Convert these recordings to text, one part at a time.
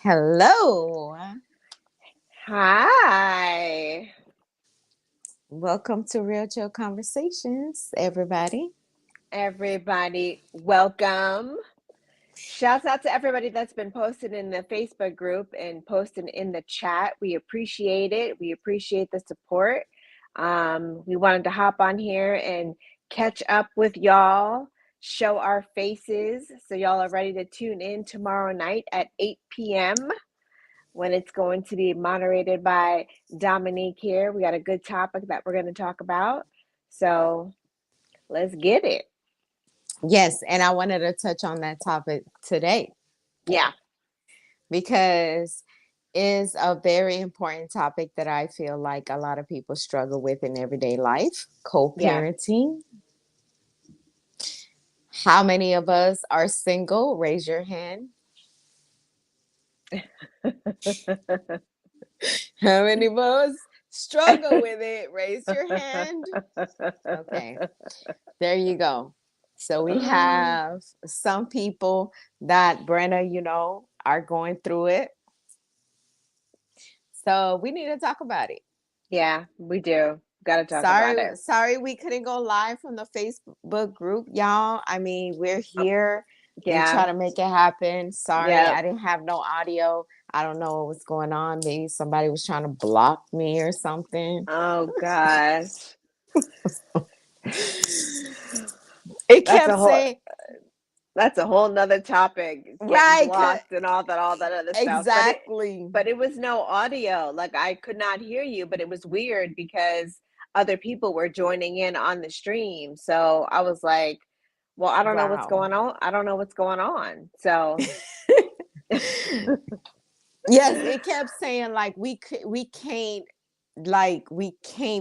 Hello. Hi, Welcome to Real Chill Conversations, everybody. everybody. Welcome. Shouts out to everybody that's been posting in the Facebook group and posting in the chat. We appreciate it. We appreciate the support. We wanted to hop on here and catch up with y'all, show our faces so y'all are ready to tune in tomorrow night at 8 p.m. when it's going to be moderated by Dominique here. We got a good topic that we're going to talk about. So let's get it. Yes, and I wanted to touch on that topic today Yeah. because it's a very important topic that I feel like a lot of people struggle with in everyday life, Yeah. co-parenting. How many of us are single? Raise your hand. How many of us struggle with it? Raise your hand. Okay. There you go. So we have some people that Brenna, are going through it. So we need to talk about it. Yeah, we do. Got to talk about it. Sorry we couldn't go live from the Facebook group, y'all. I mean, we're here. We Yeah. try to make it happen. Sorry, Yep. I didn't have no audio. I don't know what was going on. Maybe somebody was trying to block me or something. Oh gosh. It That's kept a whole saying, that's a whole nother topic, getting right, blocked and all that other stuff. exactly. But it was no audio. Like I could not hear you, but it was weird because other people were joining in on the stream. So I was like, well, I don't know what's Wow. going on. I don't know what's going on. So Yes, it kept saying like we can't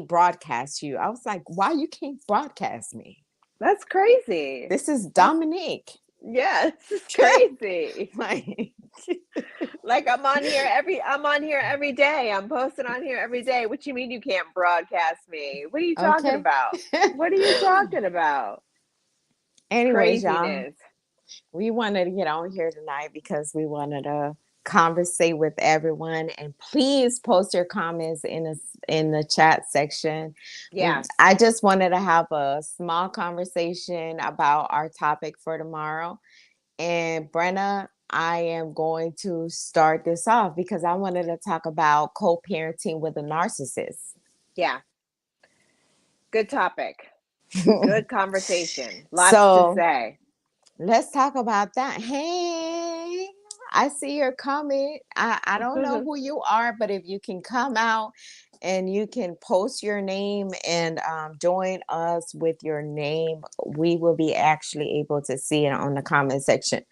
broadcast you. I was like, why you can't broadcast me? that's crazy. This is That's Dominique. yeah, this is crazy. Like, Like I'm on here every day. I'm posting on here every day. What you mean you can't broadcast me? What are you talking okay. about? What are you talking about? Anyways, y'all, Craziness. we wanted to get on here tonight because we wanted to conversate with everyone, and please post your comments in the chat section. Yeah. I just wanted to have a small conversation about our topic for tomorrow. And Brenna, I am going to start this off because I wanted to talk about co-parenting with a narcissist. Yeah. Good topic. Good conversation. Lots to So say. let's talk about that. Hey, I see your comment. I don't know who you are, but if you can come out and you can post your name and join us with your name, we will be actually able to see it on the comment section.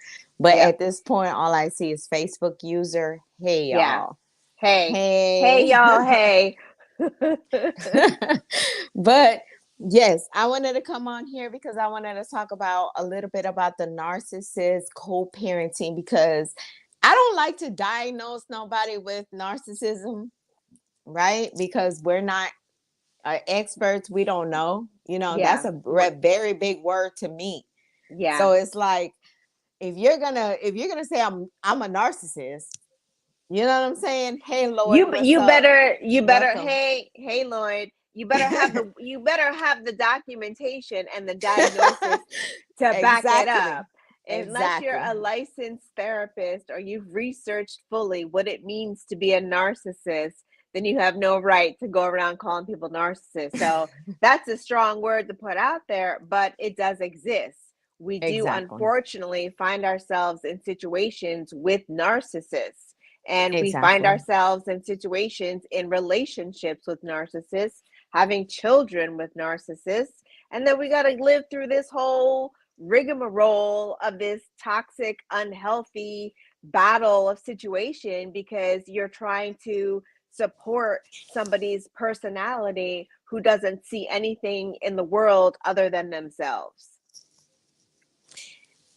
But Yep. at this point, all I see is Facebook user. Hey, Yeah. y'all. Hey. Hey Hey. y'all. Hey. But yes, I wanted to come on here because I wanted to talk about a little bit about the narcissist co-parenting because I don't like to diagnose nobody with narcissism, right? Because we're not experts, we don't know. That's Yeah. a very big word to me. Yeah. So it's like if you're gonna say I'm a narcissist, you know what I'm saying? Hey Lloyd, what's up? You better Welcome. hey Lloyd, you better have the documentation and the diagnosis to back it up. Exactly. Unless you're Exactly. a licensed therapist or you've researched fully what it means to be a narcissist, then you have no right to go around calling people narcissists. So that's a strong word to put out there, but it does exist. We do Exactly. unfortunately find ourselves in situations with narcissists, and we find Exactly. ourselves in situations in relationships with narcissists, having children with narcissists, and then we got to live through this whole rigmarole of this toxic, unhealthy battle of situation because you're trying to support somebody's personality who doesn't see anything in the world other than themselves.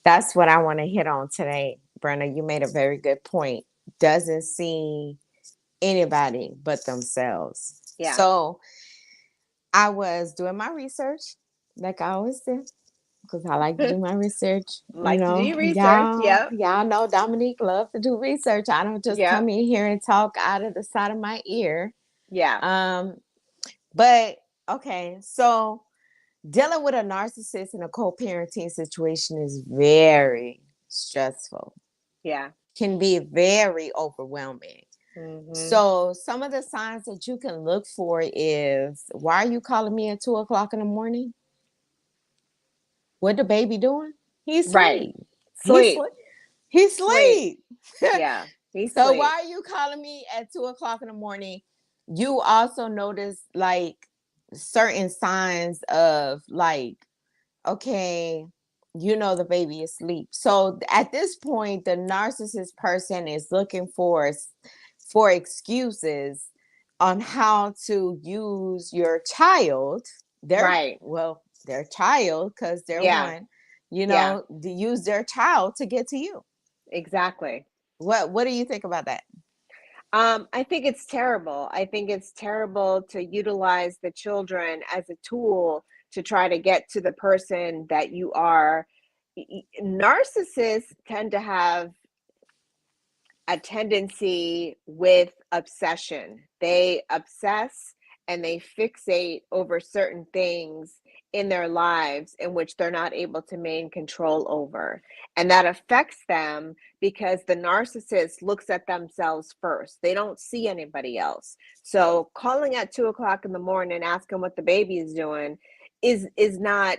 That's what I want to hit on today, Brenna. You made a very good point. Doesn't see anybody but themselves. Yeah. So I was doing my research, like I always do. because I like to do my research. Like to do research. Yep. Y'all know Dominique love to do research. I don't just Yep. come in here and talk out of the side of my ear. Yeah. But okay, so dealing with a narcissist in a co-parenting situation is very stressful. Yeah. Can be very overwhelming. Mm-hmm. So some of the signs that you can look for is, why are you calling me at 2 o'clock in the morning? What the baby doing? He's Right. asleep. He's Sleep. asleep. He's Sleep. asleep. Yeah. He's So why sleep. are you calling me at 2 o'clock in the morning? You also notice like certain signs of like, okay, you know the baby is asleep. So at this point, the narcissist person is looking for excuses on how to use your child, Right. their child, because they're Yeah. one, Yeah. to use their child to get to you. Exactly. What do you think about that? I think it's terrible. I think it's terrible to utilize the children as a tool to try to get to the person that you are. Narcissists tend to have a tendency with obsession. They obsess and they fixate over certain things in their lives in which they're not able to maintain control over. And that affects them because the narcissist looks at themselves first. They don't see anybody else. So calling at 2 o'clock in the morning, asking what the baby is doing is not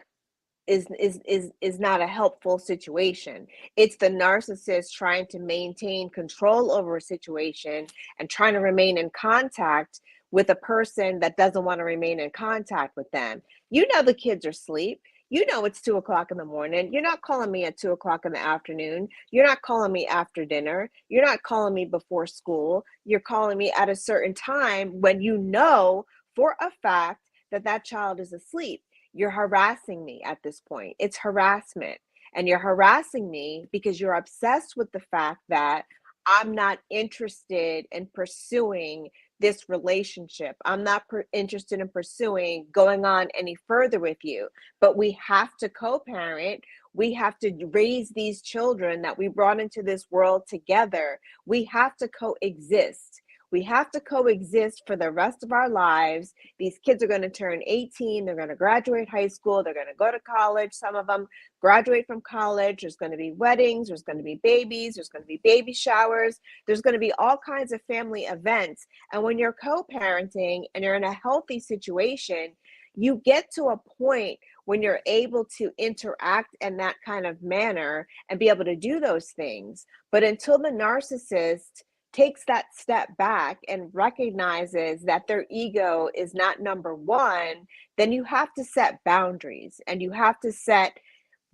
is not a helpful situation. It's the narcissist trying to maintain control over a situation and trying to remain in contact with a person that doesn't want to remain in contact with them. You know the kids are asleep. You know it's 2 o'clock in the morning. You're not calling me at 2 o'clock in the afternoon. You're not calling me after dinner. You're not calling me before school. You're calling me at a certain time when you know for a fact that that child is asleep. You're harassing me at this point. It's harassment. And you're harassing me because you're obsessed with the fact that I'm not interested in pursuing this relationship. I'm not interested in pursuing going on any further with you. But we have to co parent. We have to raise these children that we brought into this world together. We have to coexist. We have to coexist for the rest of our lives. These kids are going to turn 18. They're going to graduate high school. They're going to go to college. Some of them graduate from college. There's going to be weddings. There's going to be babies. There's going to be baby showers. There's going to be all kinds of family events. And when you're co-parenting and you're in a healthy situation, you get to a point when you're able to interact in that kind of manner and be able to do those things. But until the narcissist takes that step back and recognizes that their ego is not number one, then you have to set boundaries and you have to set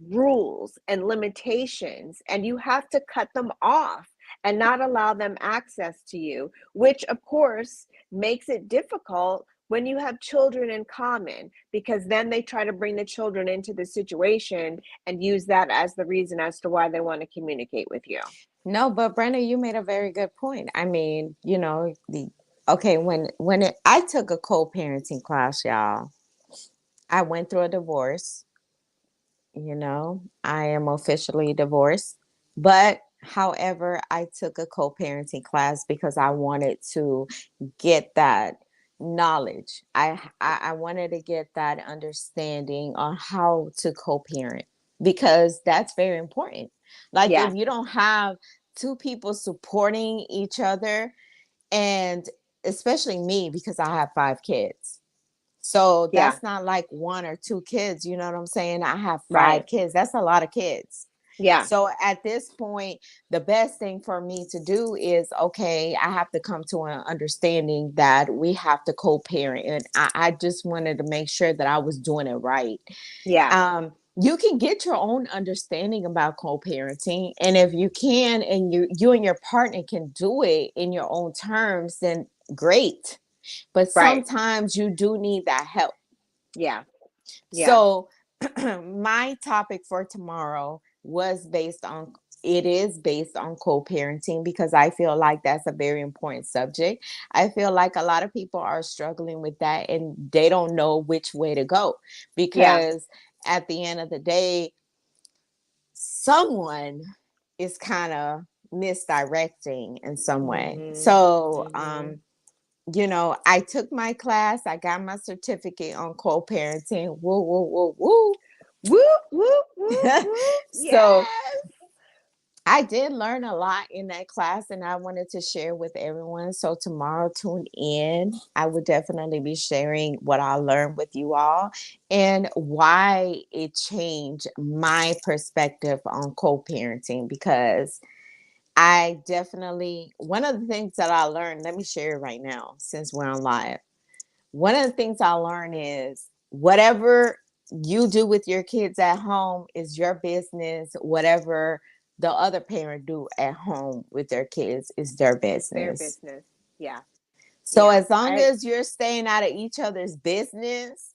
rules and limitations and you have to cut them off and not allow them access to you, which of course makes it difficult when you have children in common, because then they try to bring the children into the situation and use that as the reason as to why they want to communicate with you. No, but Brenda, you made a very good point. I mean, I took a co-parenting class, y'all, I went through a divorce. I am officially divorced. But however, I took a co-parenting class because I wanted to get that knowledge. I wanted to get that understanding on how to co-parent, because that's very important. Like, Yeah. if you don't have two people supporting each other, and especially me, because I have 5 kids. So Yeah. that's not like one or two kids, you know what I'm saying? I have Right. 5 kids. That's a lot of kids. Yeah. So at this point, the best thing for me to do is, okay, I have to come to an understanding that we have to co-parent. And I just wanted to make sure that I was doing it right. Yeah. You can get your own understanding about co-parenting. And if you can, and you and your partner can do it in your own terms, then great. But Right. sometimes you do need that help. Yeah. Yeah. So my topic for tomorrow is based on co-parenting, because I feel like that's a very important subject. I feel like a lot of people are struggling with that and they don't know which way to go, Yeah. because at the end of the day, someone is kind of misdirecting in some way. Mm-hmm. So, Mm-hmm. I took my class, I got my certificate on co-parenting. Woo, woo, woo, woo. Whoop, whoop, whoop, whoop. So Yes. I did learn a lot in that class and I wanted to share with everyone. So tomorrow, tune in. I will definitely be sharing what I learned with you all and why it changed my perspective on co-parenting, because I definitely, one of the things that I learned, let me share it right now since we're on live. One of the things I learned is whatever you do with your kids at home is your business. Whatever the other parent do at home with their kids is their It's their business. business. Yeah. So Yeah. as long as you're staying out of each other's business,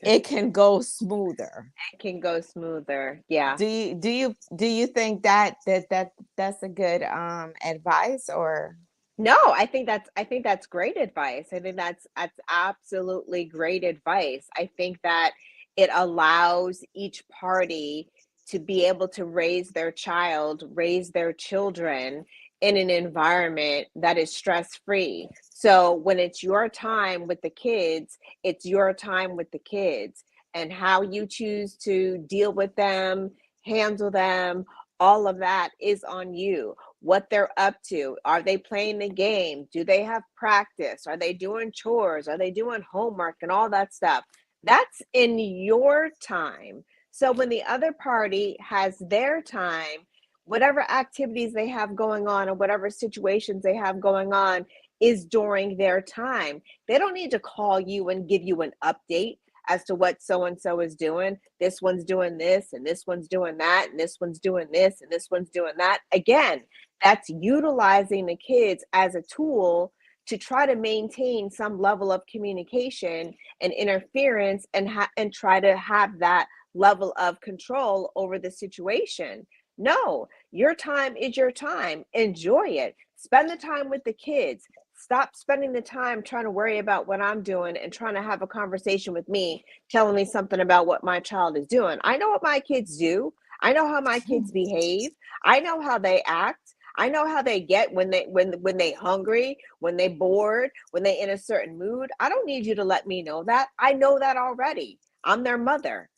it can go smoother. It can go smoother. Yeah. Do you think that's a good advice, or No, I think that's great advice. I think that's absolutely great advice. I think that it allows each party to be able to raise their child, raise their children in an environment that is stress-free. So when it's your time with the kids, it's your time with the kids, and how you choose to deal with them, handle them, all of that is on you. What they're up to. Are they playing the game? Do they have practice? Are they doing chores? Are they doing homework and all that stuff? That's in your time. So when the other party has their time, whatever activities they have going on or whatever situations they have going on is during their time. They don't need to call you and give you an update as to what so and so is doing. This one's doing this, and this one's doing that, and this one's doing this, and this one's doing that. Again, that's utilizing the kids as a tool to try to maintain some level of communication and interference, and try to have that level of control over the situation. No, your time is your time. Enjoy it. Spend the time with the kids. Stop spending the time trying to worry about what I'm doing and trying to have a conversation with me, telling me something about what my child is doing. I know what my kids do. I know how my kids behave. I know how they act. I know how they get when they hungry, when they bored, when they in a certain mood. I don't need you to let me know that. I know that already. I'm their mother.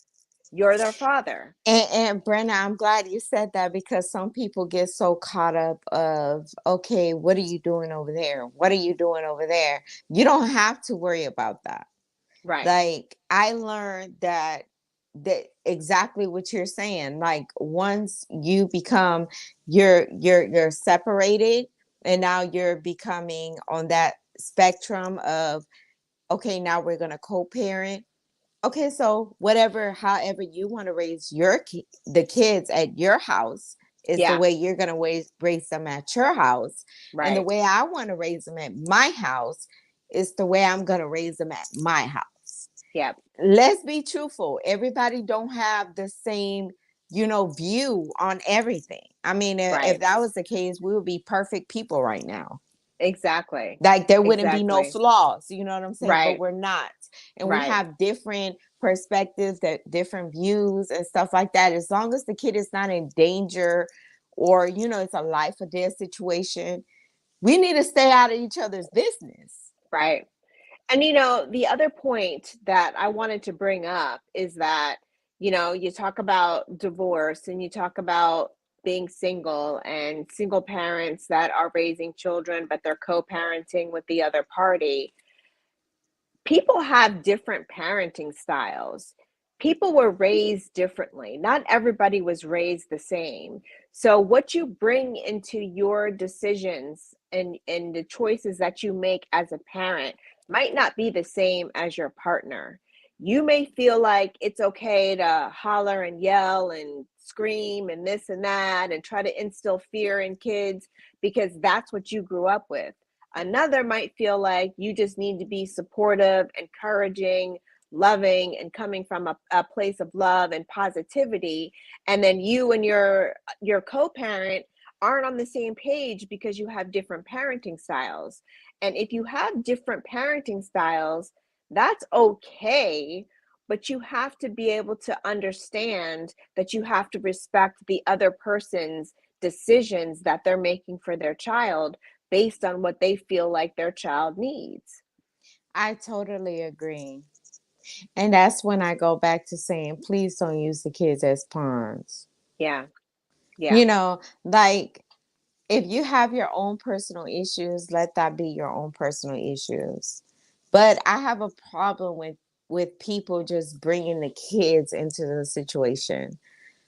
You're their father. and Brenna, I'm glad you said that, because some people get so caught up of, okay, what are you doing over there? What are you doing over there? You don't have to worry about that. Right. Like I learned that exactly what you're saying. Like once you become you're separated, and now you're becoming on that spectrum of, okay, now we're going to co-parent. Okay, so whatever, however you want to raise the kids at your house is the Yeah. way you're going to raise them at your house, and the Right. way I want to raise them at my house is the way I'm going to raise them at my house. Yep. Let's be truthful. Everybody don't have the same, view on everything. I mean, if Right. that was the case, we would be perfect people right now. Exactly. Like there wouldn't be no Exactly. flaws, you know what I'm saying? But Right. we're not. And we Right. have different perspectives, that different views and stuff like that. As long as the kid is not in danger, or it's a life or death situation, we need to stay out of each other's business. Right. And the other point that I wanted to bring up is that, you talk about divorce and you talk about being single and single parents that are raising children, but they're co-parenting with the other party. People have different parenting styles. People were raised differently. Not everybody was raised the same. So what you bring into your decisions and the choices that you make as a parent might not be the same as your partner. You may feel like it's okay to holler and yell and scream and this and that and try to instill fear in kids because that's what you grew up with. Another might feel like you just need to be supportive, encouraging, loving, and coming from a place of love and positivity. And then you and your co-parent aren't on the same page because you have different parenting styles. And if you have different parenting styles, that's okay. but you have to be able to understand that you have to respect the other person's decisions that they're making for their child based on what they feel like their child needs. I totally agree. And that's when I go back to saying, please don't use the kids as pawns. Yeah. Yeah. You know, like if you have your own personal issues, let that be your own personal issues. But I have a problem with people just bringing the kids into the situation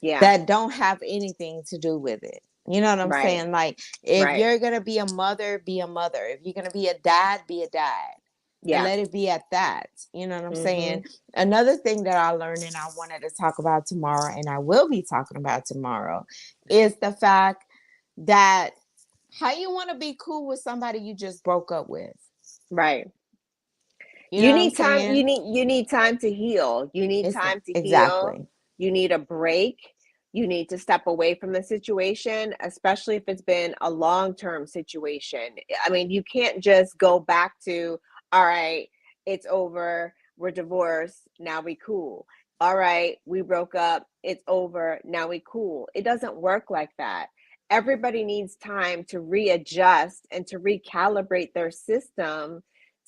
Yeah. that don't have anything to do with it. You know what I'm Right. saying? Like, if Right. you're going to be a mother, be a mother. If you're going to be a dad, be a dad. And Yeah. let it be at that. You know what I'm saying? Mhm. Another thing that I learned and I wanted to talk about tomorrow, and I will be talking about tomorrow, is the fact that how you want to be cool with somebody you just broke up with. Right. You know You what I'm need time, saying? you need time to heal. You need It's time to heal. exactly. You need a break. You need to step away from the situation, especially if it's been a long-term situation. I mean, you can't just go back to, all right, it's over, we're divorced, now we cool. All right, we broke up, it's over, now we cool. It doesn't work like that. Everybody needs time to readjust and to recalibrate their system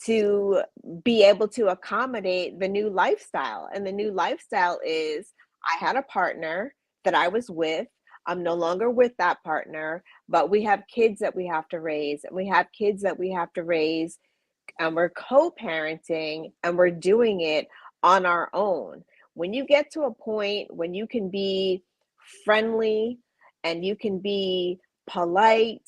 to be able to accommodate the new lifestyle. And the new lifestyle is, I had a partner that I was with. I'm no longer with that partner, but we have kids that we have to raise, and we have kids that we have to raise, and we're co-parenting, and we're doing it on our own. When you get to a point when you can be friendly and you can be polite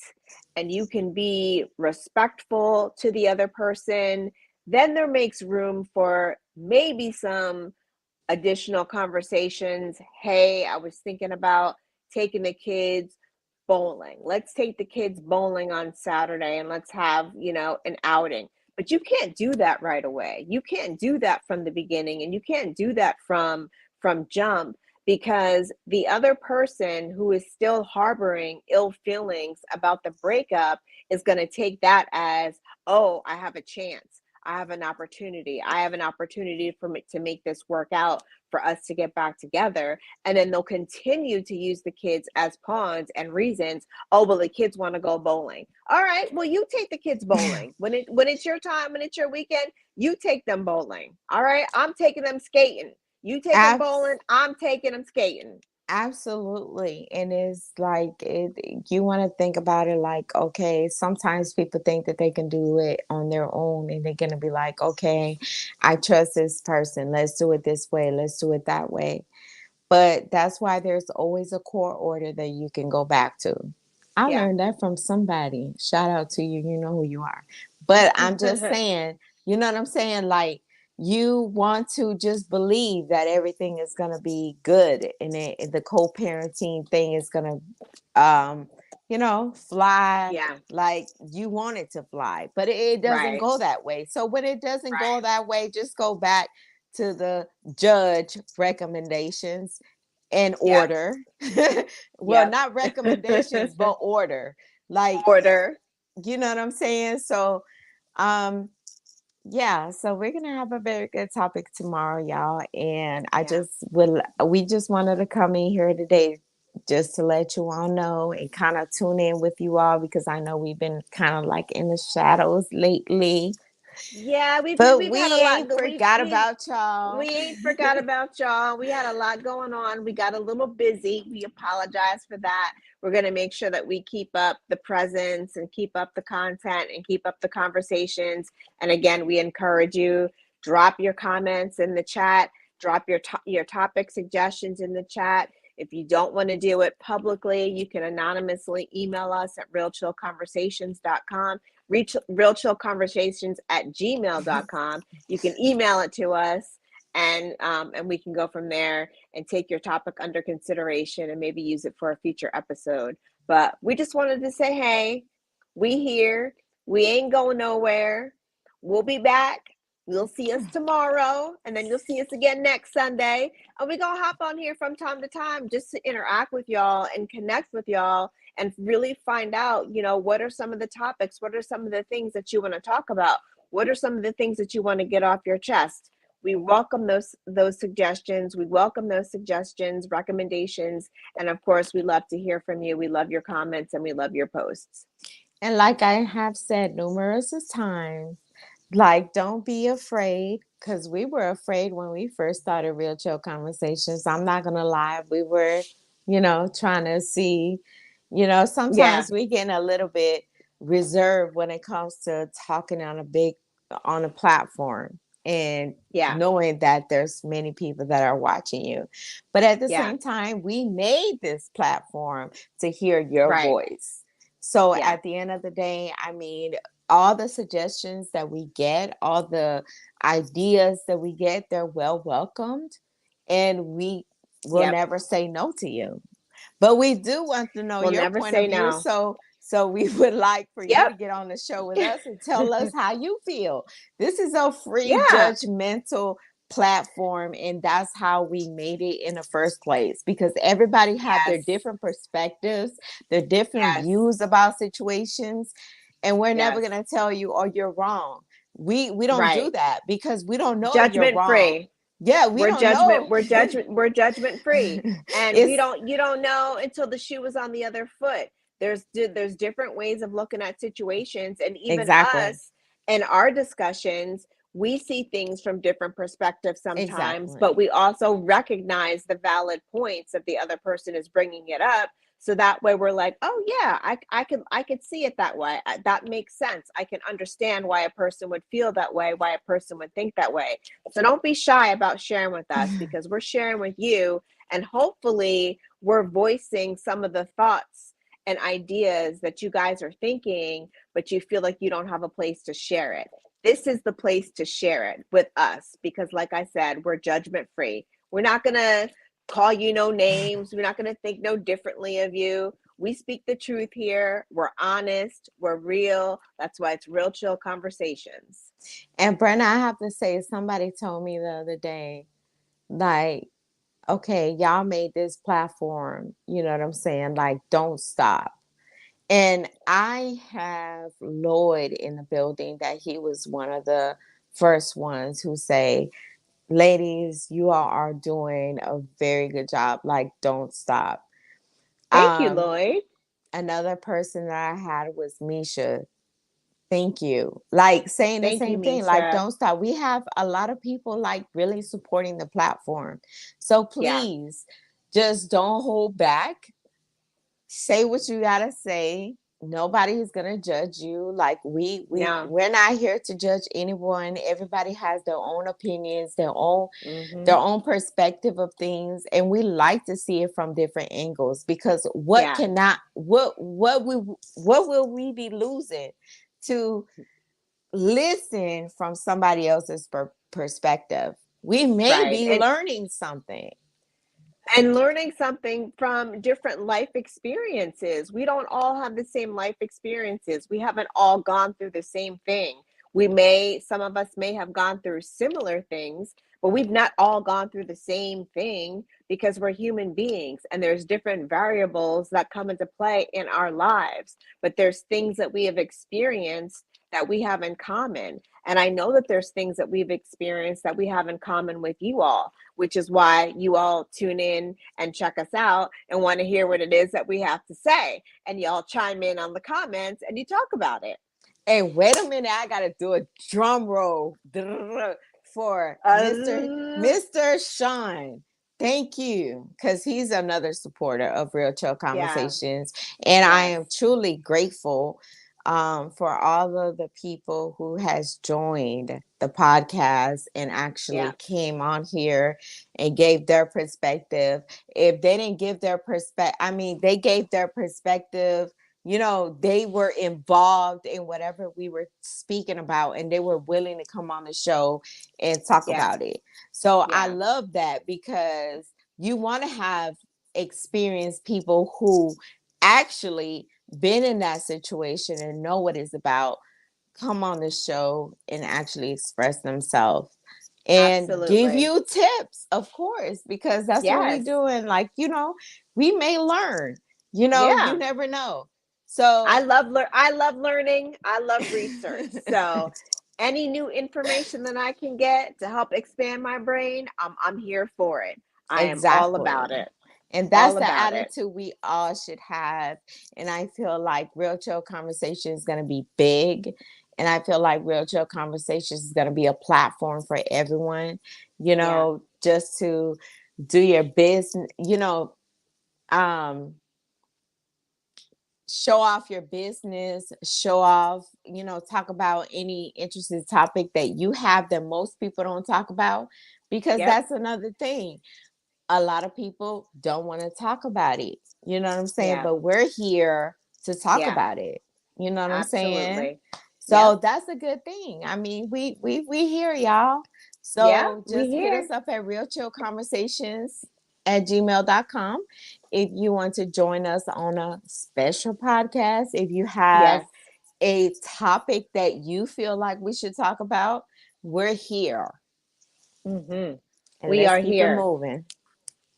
and you can be respectful to the other person, then there makes room for maybe some additional conversations. Hey, I was thinking about taking the kids bowling. Let's take the kids bowling on Saturday and let's have, an outing. But you can't do that right away. You can't do that from the beginning, and you can't do that from jump, because the other person who is still harboring ill feelings about the breakup is going to take that as, oh, I have a chance. I have an opportunity. I have an opportunity for me to make this work out, for us to get back together. And then they'll continue to use the kids as pawns and reasons. Oh, well, the kids want to go bowling. All right, well, you take the kids bowling. When it's your time, when it's your weekend, you take them bowling. All right, I'm taking them skating. You take them bowling, Abs- I'm taking them skating. Absolutely. And it's like you want to think about it like, okay, sometimes people think that they can do it on their own and they're going to be like, okay, I trust this person. Let's do it this way. Let's do it that way. But that's why there's always a court order that you can go back to. I Yeah. learned that from somebody. Shout out to you. You know who you are. But I'm just saying, you know what I'm saying? Like, you want to just believe that everything is going to be good and the co-parenting thing is going to fly Yeah. like you want it to fly, but it doesn't Right. go that way. So when it doesn't go Right. that way, just go back to the judge recommendations and Yep. order. Well, Yep. not recommendations, but order. Like, Order. you know what I'm saying? So, um, yeah, so we're gonna have a very good topic tomorrow, y'all. And Yeah. we just wanted to come in here today just to let you all know and kind of tune in with you all because I know we've been kind of like in the shadows lately. Yeah, But we've had a we lot. ain't forgot about We y'all. ain't forgot about y'all. We had a lot going on. We got a little busy. We apologize for that. We're going to make sure that we keep up the presence and keep up the content and keep up the conversations. And again, we encourage you, drop your comments in the chat, drop your topic suggestions in the chat. If you don't want to do it publicly, you can anonymously email us at realchillconversations.com, realchillconversations at gmail.com. You can email it to us, and we can go from there and take your topic under consideration and maybe use it for a future episode. But we just wanted to say, hey, we here. We ain't going nowhere. We'll be back. You'll see us tomorrow, and then you'll see us again next Sunday. And we're going to hop on here from time to time just to interact with y'all and connect with y'all and really find out, what are some of the topics? What are some of the things that you want to talk about? What are some of the things that you want to get off your chest? We welcome those suggestions. We welcome those suggestions, recommendations, and of course, we love to hear from you. We love your comments and we love your posts. And like I have said numerous times, like, don't be afraid, because we were afraid when we first started Real Chill Conversations. I'm not going to lie. We were, trying to see, Yeah, sometimes we get a little bit reserved when it comes to talking on a platform and yeah, knowing that there's many people that are watching you. But at the yeah, same time, we made this platform to hear your right. voice. So Yeah, at the end of the day, I mean, all the suggestions that we get, all the ideas that we get, they're well welcomed. And we will yep. never say no to you. But we do want to know We'll your never point say of view. no. So we would like for you to Yep. get on the show with us and tell us how you feel. This is a free Yeah. judgmental platform, and that's how we made it in the first place, because everybody have their Yes. different perspectives, their different Yes. views about situations, and we're never Yes. going to tell you, oh, you're wrong. We don't do Right. that because we don't know if you're Judgment wrong. free. Yeah, we don't know. We're judgment free. And It's you don't know until the shoe is on the other foot. There's different ways of looking at situations, and even exactly. us in our discussions, we see things from different perspectives sometimes, but Exactly. we also recognize the valid points that the other person is bringing it up. So that way we're like, oh yeah, I could see it that way. That makes sense. I can understand why a person would feel that way, why a person would think that way. So don't be shy about sharing with us, because we're sharing with you, and hopefully we're voicing some of the thoughts and ideas that you guys are thinking, but you feel like you don't have a place to share it. This is the place to share it with us, because like I said, we're judgment free. We're not going to call you no names. We're not going to think no differently of you. We speak the truth here. We're honest. We're real. That's why it's Real Chill Conversations. And Brenna, I have to say, somebody told me the other day, like, okay, y'all made this platform, you know what I'm saying? Like, don't stop. And I have Lloyd in the building, that he was one of the first ones who say, ladies, you all are doing a very good job. Like, don't stop. Thank you, Um, Lloyd. Another person that I had was Misha. Thank you. Like, saying the Thank you, same thing, like, Misha. don't stop. We have a lot of people like really supporting the platform. So Yeah. please just don't hold back. Say what you gotta say. Nobody is gonna judge you. Like, No. we're not here to judge anyone. Everybody has their own opinions, their Mm-hmm. own perspective of things, and we like to see it from different angles, because Yeah. what will we be losing to listen from somebody else's perspective? We may Right. be learning something. And learning something from different life experiences. We don't all have the same life experiences. We haven't all gone through the same thing. Some of us may have gone through similar things, but we've not all gone through the same thing, because we're human beings and there's different variables that come into play in our lives. But there's things that we have experienced that we have in common. And I know that there's things that we've experienced that we have in common with you all, which is why you all tune in and check us out and want to hear what it is that we have to say. And y'all chime in on the comments and you talk about it. Hey, wait a minute! I gotta do a drum roll for Uh, Mr. Sean. Thank you, because he's another supporter of Real Chill yeah, Conversations, and I yes, am truly grateful for all of the people who has joined the podcast and yeah, actually came on here and gave their perspective. If they didn't give their perspective, I mean, they gave their perspective. They were involved in whatever we were speaking about, and they were willing to come on the show and talk yeah, about it. So I yeah, love that, because you want to have experienced people who actually been in that situation and know what it's about, come on the show and actually express themselves and give absolutely. you tips, of course, because that's what we Yes, doing. Like, we may learn, you yeah. never know. So I love learning. I love research. So Any new information that I can get to help expand my brain, I'm here for it. I am all Exactly. about it. And All that's the about it. attitude we all should have. And I feel like Real Chill Conversation is going to be big. And I feel like Real Chill Conversations is going to be a platform for everyone, Yeah. just to do your business, show off your business, show off, talk about any interesting topic that you have that most people don't talk about. Because Yep. that's another thing, a lot of people don't want to talk about it. You know what I'm saying? Yeah. But we're here to talk Yeah. about it. You know what I'm saying? Absolutely. Yep. So that's a good thing. I mean, we here, y'all. Yeah. So We just hit here. us up at realchillconversations@gmail.com if you want to join us on a special podcast. If you have Yes. a topic that you feel like we should talk about, we're here. Mm-hmm. And We let's are keep it here. moving.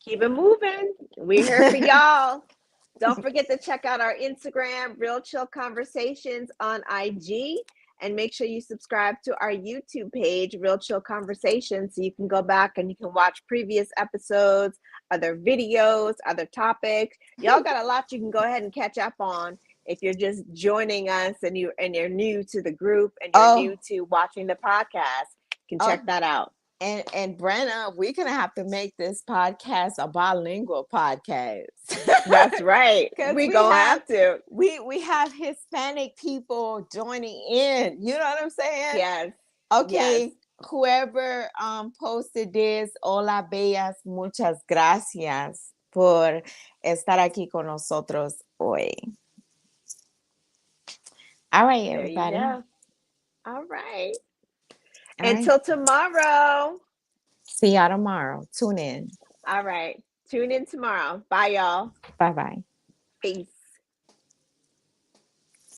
Keep it moving. We're here for y'all. Don't forget to check out our Instagram, Real Chill Conversations on IG. And make sure you subscribe to our YouTube page, Real Chill Conversations, so you can go back and you can watch previous episodes, other videos, other topics. Y'all got a lot you can go ahead and catch up on if you're just joining us and you're new to the group and you're new Oh, to watching the podcast. You can oh, check that out. and Brenna, we're gonna have to make this podcast a bilingual podcast. That's right. Because We gonna have to. we have Hispanic people joining in. You know what I'm saying? Yes. Yes. Okay. Whoever posted this, hola bellas, muchas gracias por estar aquí con nosotros hoy. All right, There you everybody. go. All right. All right. Until tomorrow. See y'all tomorrow. Tune in. All right. Tune in tomorrow. Bye, y'all. Bye bye. Peace.